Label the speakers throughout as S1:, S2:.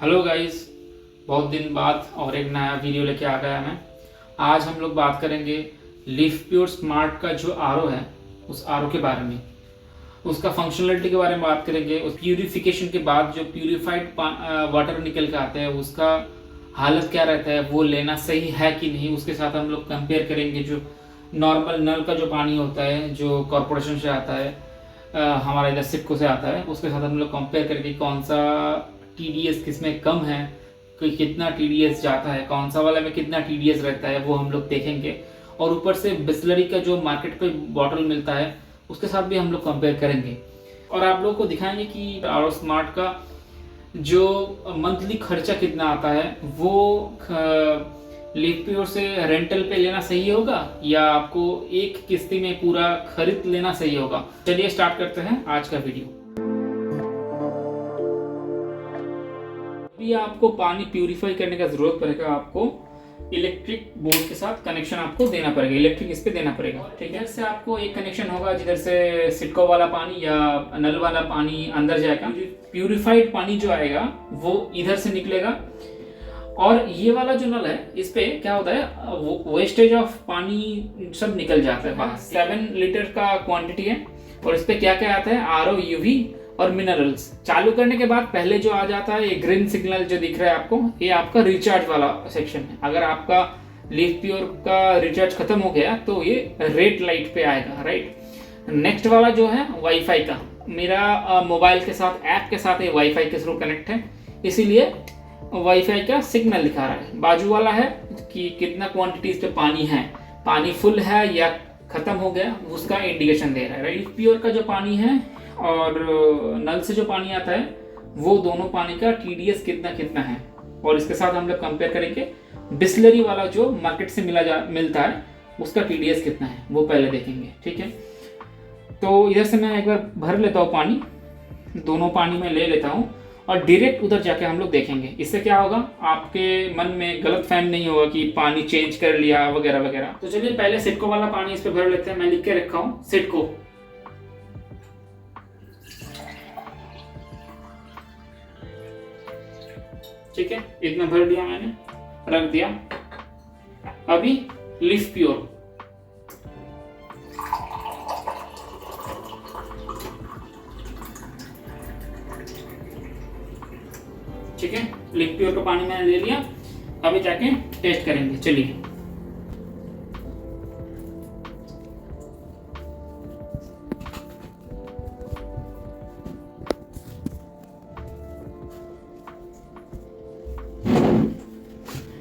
S1: Hello guys, बहुत दिन बाद और एक नया वीडियो लेके आ गया मैं। आज हम लोग बात करेंगे लिव प्योर स्मार्ट का जो आरओ है उस आरओ के बारे में, उसका फंक्शनलिटी के बारे में बात करेंगे। उस प्यूरिफिकेशन के बाद जो प्यूरिफाइड वाटर निकल के आता है उसका हालत क्या रहता है, वो लेना सही है कि नहीं, उसके साथ हम लोग कंपेयर करेंगे। जो नॉर्मल नल का जो पानी होता है जो कॉरपोरेशन से आता है, हमारा इधर सिडको से आता है, उसके साथ हम लोग कंपेयर करके कौन सा टीडीएस किसमें कम है, कोई कितना टीडीएस जाता है, कौन सा वाला में कितना टीडीएस रहता है, वो हम लोग देखेंगे। और ऊपर से बिस्लरी का जो मार्केट पे बॉटल मिलता है उसके साथ भी हम लोग कंपेयर करेंगे और आप लोगों को दिखाएंगे कि आरओ स्मार्ट का जो मंथली खर्चा कितना आता है, वो लिव प्योर से रेंटल पे लेना सही होगा या आपको एक किस्ती में पूरा खरीद लेना सही होगा। चलिए स्टार्ट करते हैं आज का वीडियो। आपको पानी प्यूरिफाई करने का जरूरत पड़ेगा, आपको इलेक्ट्रिक बोर्ड के साथ कनेक्शन आपको देना पड़ेगा, इलेक्ट्रिक इस पे देना पड़ेगा। ठीक है, से आपको एक कनेक्शन होगा जिधर से सिडको वाला पानी या नल वाला पानी अंदर जाएगा। प्यूरिफाइड पानी जो आएगा वो इधर से निकलेगा और ये वाला जो नल है इस पे क्या होता है, वो वेस्टेज ऑफ पानी सब निकल जाता है बाहर। 7 लीटर का क्वांटिटी है और इस पे क्या क्या आता है, आरओ, यूवी और मिनरल्स। चालू करने के बाद पहले जो आ जाता है ये ग्रीन सिग्नल जो दिख रहा है आपको, ये आपका रिचार्ज वाला सेक्शन है। अगर आपका लिव प्योर का रिचार्ज खत्म हो गया तो ये रेड लाइट पे आएगा, राइट। नेक्स्ट वाला जो है वाईफाई का, मेरा मोबाइल के साथ ऐप के साथ ये वाईफाई के थ्रू कनेक्ट है, इसीलिए वाईफाई का सिग्नल दिखा रहा है। बाजू वाला है कि कितना क्वांटिटी पे पानी है, पानी फुल है या खत्म हो गया, उसका इंडिकेशन दे रहा है। लिव प्योर का जो पानी है और नल से जो पानी आता है वो दोनों पानी का टीडीएस कितना कितना है, और इसके साथ हम लोग कंपेयर करेंगे बिस्लरी वाला जो मार्केट से मिलता है उसका टीडीएस कितना है, वो पहले देखेंगे। ठीक है, तो इधर से मैं एक बार भर लेता हूँ पानी, दोनों पानी में ले लेता हूँ और डायरेक्ट उधर जाके हम लोग देखेंगे। इससे क्या होगा, आपके मन में गलत फहम नहीं होगा कि पानी चेंज कर लिया वगैरह वगैरह। तो चलिए पहले सिडको वाला पानी इस पे भर लेते हैं। मैं लिख के रखा हूँ सिडको। ठीक है, इतना भर दिया मैंने, रख दिया। अभी लिव प्योर, ठीक है, लिव प्योर का पानी मैंने ले लिया। अभी जाके टेस्ट करेंगे, चलिए।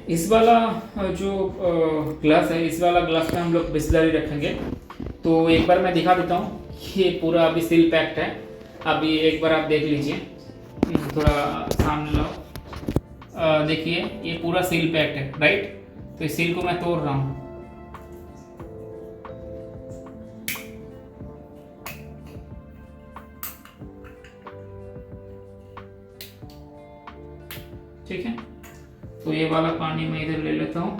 S1: इस वाला जो ग्लास है, इस वाला ग्लास में हम लोग बिस्लरी रखेंगे। तो एक बार मैं दिखा देता हूँ, ये पूरा अभी सील पैक्ड है। अभी एक बार आप देख लीजिए, थोड़ा सामने लाओ, देखिए ये पूरा सील पैक्ड है, राइट। तो इस सील को मैं तोड़ रहा हूँ। ठीक है, तो ये वाला पानी मैं इधर ले लेता हूँ,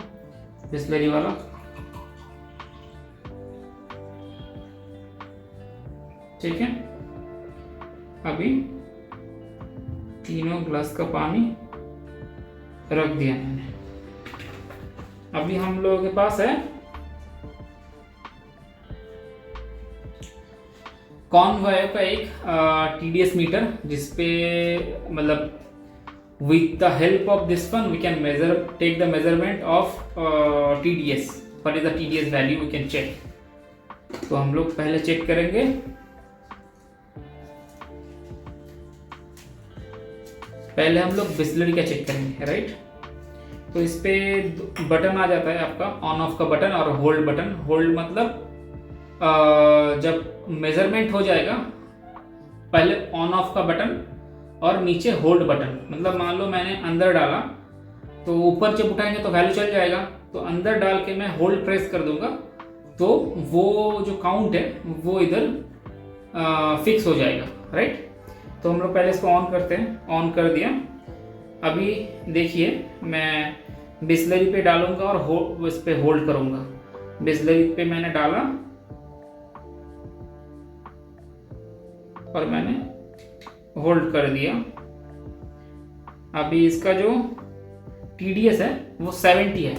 S1: बिस्लरी वाला। ठीक है, अभी तीनों ग्लास का पानी रख दिया मैंने। अभी हम लोगों के पास है कॉनवायर का एक टीडीएस मीटर, जिसपे मतलब with the help of this one we can take the measurement of TDS. What is the TDS value, we can check. तो हम लोग पहले चेक करेंगे। पहले हम लोग बिस्लरी का चेक करेंगे, राइट। तो इस पे बटन आ जाता है आपका, ऑन ऑफ का बटन और होल्ड बटन। होल्ड मतलब जब मेजरमेंट हो जाएगा पहले ऑन ऑफ का बटन और नीचे होल्ड बटन। मतलब मान लो मैंने अंदर डाला तो ऊपर जब उठाएंगे तो वैल्यू चल जाएगा, तो अंदर डाल के मैं होल्ड प्रेस कर दूंगा तो वो जो काउंट है वो इधर फिक्स हो जाएगा, राइट। तो हम लोग पहले इसको ऑन करते हैं, ऑन कर दिया। अभी देखिए मैं बिस्लरी पे डालूंगा और इस पे होल्ड करूंगा। बिस्लरी पे मैंने डाला और मैंने होल्ड कर दिया। अभी इसका जो TDS है वो 70 है,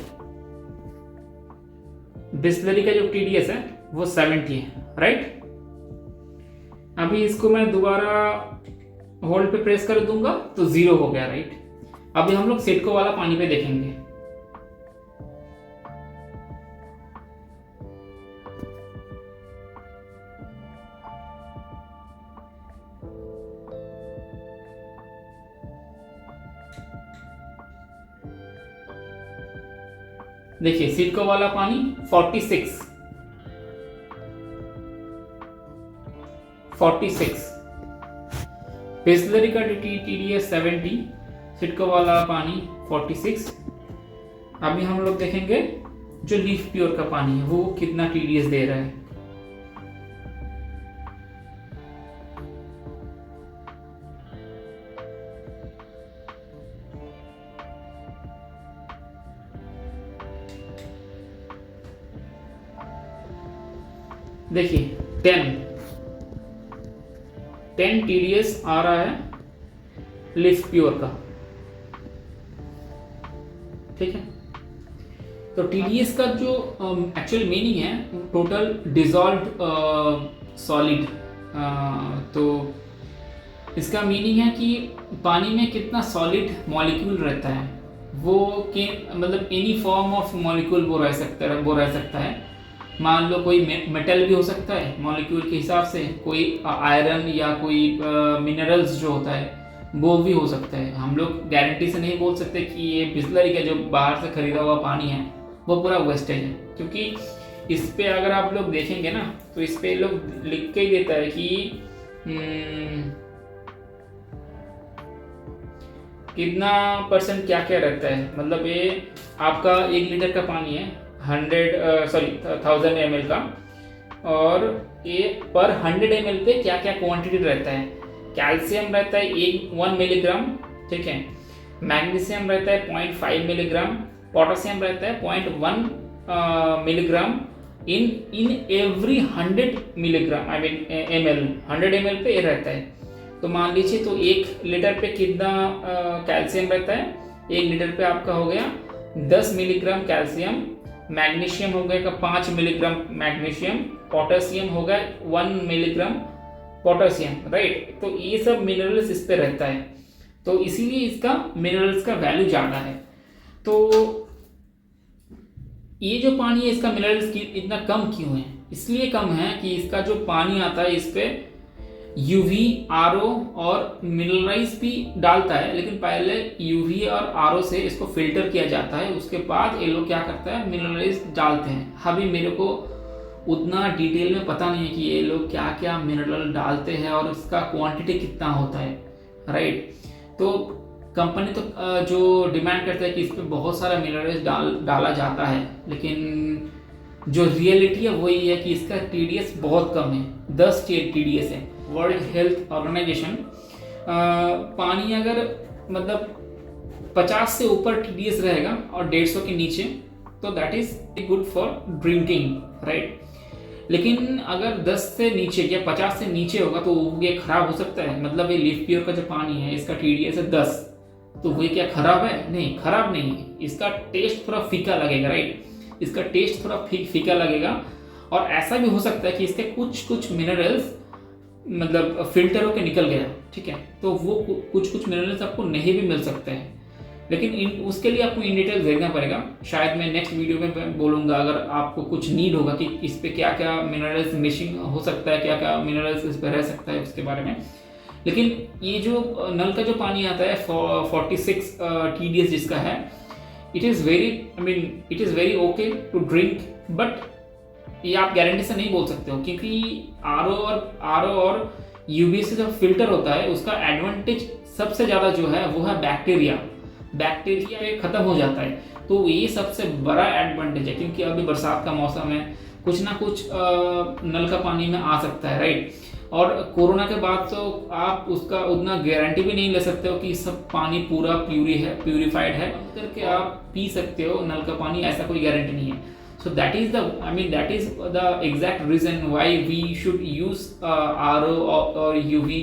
S1: बिस्लरी का जो TDS है वो 70 है, राइट। अभी इसको मैं दोबारा होल्ड पे प्रेस कर दूंगा तो 0 हो गया, राइट। अभी हम लोग सिडको वाला पानी पे देखेंगे। देखिए सिडको वाला पानी 46, बिस्लरी का TDS 70, सिडको वाला पानी 46। अभी हम लोग देखेंगे जो लीफ प्योर का पानी है वो कितना TDS दे रहा है। देखिए 10 TDS आ रहा है लीफ प्योर का, ठीक है। तो TDS का जो एक्चुअल मीनिंग है टोटल डिजॉल्व्ड सॉलिड, तो इसका मीनिंग है कि पानी में कितना सॉलिड मॉलिक्यूल रहता है, वो कि मतलब एनी फॉर्म ऑफ मॉलिक्यूल वो रह सकता है। मान लो कोई मेटल भी हो सकता है मॉलिक्यूल के हिसाब से, कोई आयरन या कोई मिनरल्स जो होता है वो भी हो सकता है। हम लोग गारंटी से नहीं बोल सकते कि ये बिस्लरी का जो बाहर से खरीदा हुआ पानी है वो पूरा वेस्टेज है, क्योंकि इस पे अगर आप लोग देखेंगे ना तो इस पे लोग लिख के ही देता है कि कितना % क्या क्या रहता है। मतलब ये आपका 1 लीटर का पानी है 1000 ml का, और ये पर 100 ml पे क्या क्या क्वांटिटी रहता है। कैल्शियम रहता है 1 मिलीग्राम, ठीक है। मैग्नीशियम रहता है 0.5 मिलीग्राम, पोटेशियम रहता है 0.1 milligram in every 100 milligram ml 100 ml पे ये रहता है। तो मान लीजिए तो 1 लीटर पे कितना कैल्शियम रहता है, 1 लीटर पे आपका हो गया 10 मिलीग्राम कैल्शियम, मैग्नीशियम हो गया 5 मिलीग्राम मैग्नीशियम, पोटेशियम हो गया 1 मिलीग्राम पोटेशियम, राइट। तो ये सब मिनरल्स इस पे रहता है, तो इसीलिए इसका मिनरल्स का वैल्यू ज़्यादा है। तो ये जो पानी है इसका मिनरल्स इतना कम क्यों है? इसलिए कम है कि इसका जो पानी आता है इस पे UV, RO और मिनरलाइज भी डालता है, लेकिन पहले UV और RO से इसको फिल्टर किया जाता है, उसके बाद ये लोग क्या करता है मिनरलाइज डालते हैं। अभी मेरे को उतना डिटेल में पता नहीं है कि ये लोग क्या क्या मिनरल डालते हैं और इसका क्वांटिटी कितना होता है, राइट। तो कंपनी तो जो डिमांड करता है कि इस पर बहुत सारा मिनरल्स डाला जाता है, लेकिन जो रियलिटी है वही है कि इसका TDS बहुत कम है, 10 TDS है। वर्ल्ड हेल्थ ऑर्गेनाइजेशन पानी अगर मतलब 50 से ऊपर TDS रहेगा और 150 के नीचे तो that is good for drinking, right. लेकिन अगर 10 से नीचे या 50 से नीचे होगा तो ये खराब हो सकता है। मतलब ये लीफ प्योर का जो पानी है इसका TDS है 10, तो वो क्या खराब है? नहीं, खराब नहीं है। इसका टेस्ट थोड़ा फीका लगेगा, राइट। इसका टेस्ट थोड़ा फीका लगेगा, और ऐसा भी हो सकता है कि इसके कुछ मिनरल्स मतलब फिल्टर होकर निकल गया, ठीक है। तो वो कुछ मिनरल्स आपको नहीं भी मिल सकते हैं, लेकिन उसके लिए आपको इन डिटेल देखना पड़ेगा। शायद मैं नेक्स्ट वीडियो में बोलूँगा अगर आपको कुछ नीड होगा कि इस पे क्या क्या मिनरल्स मिसिंग हो सकता है, क्या क्या मिनरल्स इस पे रह सकता है उसके बारे में। लेकिन ये जो नल का जो पानी आता है 46 TDS जिसका है, it is very okay to drink, but ये आप गारंटी से नहीं बोल सकते हो, क्योंकि RO और UV से जब फिल्टर होता है उसका एडवांटेज सबसे ज़्यादा जो है वो है बैक्टीरिया पे ख़त्म हो जाता है। तो ये सबसे बड़ा एडवांटेज है, क्योंकि अभी बरसात का मौसम है, कुछ ना कुछ नल का पानी में आ सकता है, राइट। और कोरोना के बाद तो आप उसका उतना गारंटी भी नहीं ले सकते हो कि सब पानी पूरा प्यूरिफाइड है करके आप पी सकते हो नल का पानी, ऐसा कोई गारंटी नहीं है। So that is the exact reason why we should use RO or UV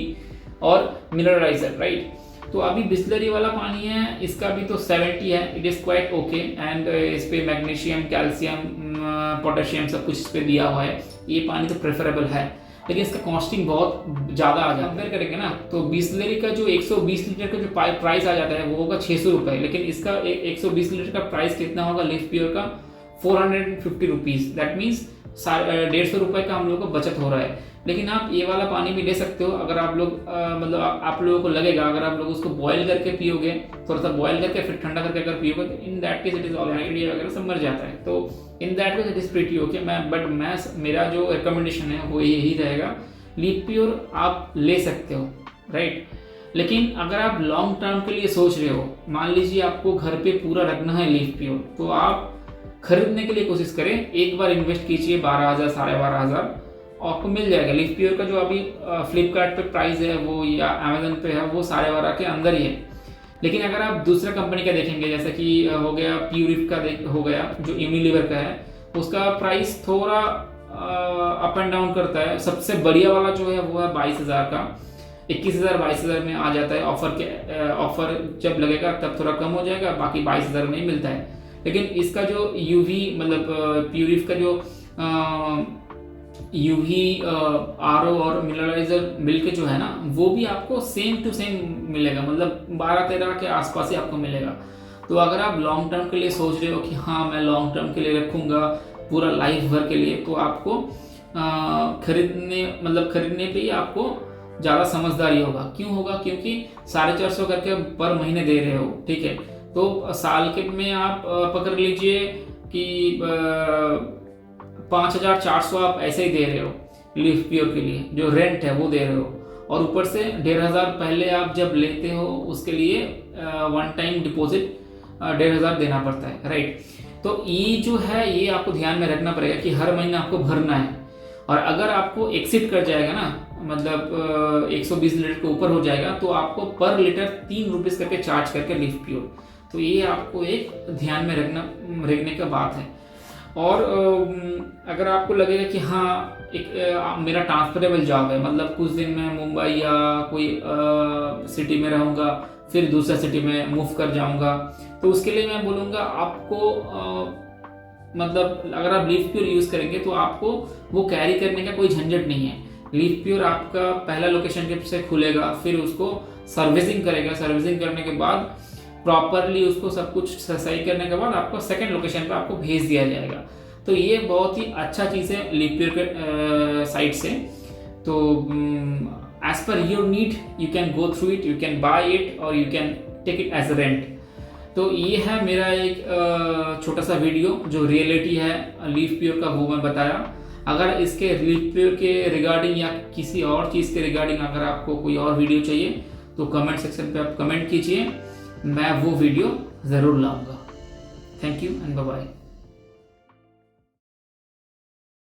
S1: or mineralizer, right? तो अभी बिस्लरी वाला पानी है, इसका भी तो 70 है, it is quite okay. And इस पे मैग्नीशियम, कैल्शियम, पोटेशियम सब कुछ इस पे दिया हुआ है, ये पानी तो प्रेफरेबल है। लेकिन इसका कॉस्टिंग बहुत ज़्यादा आ जाता है। कंपेयर करेंगे ना तो बिस्लरी का जो 120 लीटर का जो प्राइस आ जाता है वो होगा 600 रुपये, लेकिन इसका 120 लीटर का प्राइस कितना होगा लिव प्योर का? 450 रुपीज़। दैट मीन्स 150 रुपये का हम लोगों को बचत हो रहा है। लेकिन आप ये वाला पानी भी ले सकते हो अगर आप लोग मतलब आप लोगों को लगेगा, अगर आप लोग उसको बॉयल करके पियोगे, थोड़ा सा बॉयल करके फिर ठंडा करके अगर पियोगे, तो in that case it is already वगैरह सब मर जाता है। तो in that case it is pretty okay. मेरा जो रिकमेंडेशन है वो यही रहेगा, लिव प्योर आप ले सकते हो, राइट। लेकिन अगर आप लॉन्ग टर्म के लिए सोच रहे हो, मान लीजिए आपको घर पे पूरा रखना है लिव प्योर, तो आप खरीदने के लिए कोशिश करें, एक बार इन्वेस्ट कीजिए 12,000 12,500 आपको मिल जाएगा। लिव प्योर का जो अभी फ्लिपकार्ट पे प्राइस है वो या अमेजन पे है वो 12,500 के अंदर ही है। लेकिन अगर आप दूसरा कंपनी का देखेंगे, जैसे कि हो गया प्यूरिफ का हो गया जो यूनिलीवर का है, उसका प्राइस थोड़ा अप एंड डाउन करता है। सबसे बढ़िया वाला जो है वो है 22,000 का, 21,000 22,000 में आ जाता है। ऑफर जब लगेगा तब थोड़ा कम हो जाएगा, बाकी 22,000 में ही मिलता है। लेकिन इसका जो यूवी मतलब प्यूरिफ का जो यूवी आरओ और मिनरलाइजर मिलके जो है ना, वो भी आपको सेम टू सेम मिलेगा, मतलब 12-13 के आसपास ही आपको मिलेगा। तो अगर आप लॉन्ग टर्म के लिए सोच रहे हो कि हाँ मैं लॉन्ग टर्म के लिए रखूँगा पूरा लाइफ भर के लिए, तो आपको खरीदने पे ही आपको ज़्यादा समझदारी होगा। क्यों होगा? क्योंकि 450 करके पर महीने दे रहे हो, ठीक है। तो साल के में आप पकड़ लीजिए कि 5,400 आप ऐसे ही दे रहे हो लिव प्योर के लिए, जो रेंट है वो दे रहे हो, और ऊपर से 1,500 पहले आप जब लेते हो उसके लिए वन टाइम डिपॉजिट 1,500 देना पड़ता है, राइट। तो ये जो है ये आपको ध्यान में रखना पड़ेगा कि हर महीने आपको भरना है। और अगर आपको एक्सिड कर जाएगा ना, मतलब 120 लीटर के ऊपर हो जाएगा, तो आपको पर लीटर 3 रुपीज़ करके चार्ज करके लिव प्योर। तो ये आपको एक ध्यान में रखने का बात है। और अगर आपको लगेगा कि हाँ मेरा ट्रांसफरेबल जॉब है, मतलब कुछ दिन मैं मुंबई या कोई सिटी में रहूँगा, फिर दूसरा सिटी में मूव कर जाऊँगा, तो उसके लिए मैं बोलूँगा आपको मतलब अगर आप लिव प्योर यूज़ करेंगे तो आपको वो कैरी करने का कोई झंझट नहीं है। लिव प्योर आपका पहला लोकेशन जब से खुलेगा, फिर उसको सर्विसिंग करेगा, सर्विसिंग करने के बाद प्रॉपरली उसको सब कुछ सही करने के बाद आपको सेकंड लोकेशन पे आपको भेज दिया जाएगा। तो ये बहुत ही अच्छा चीज़ है लिव प्योर के साइड से। तो as per your need you can go through it, you can buy it और you can take it as a rent. तो ये है मेरा एक छोटा सा वीडियो जो रियलिटी है लिव प्योर का, वो मैं बताया। अगर इसके लिव प्योर के रिगार्डिंग या किसी और चीज़ के रिगार्डिंग अगर आपको कोई और वीडियो चाहिए तो कमेंट सेक्शन पे आप कमेंट कीजिए, मैं वो वीडियो ज़रूर लाऊंगा। Thank you and bye bye.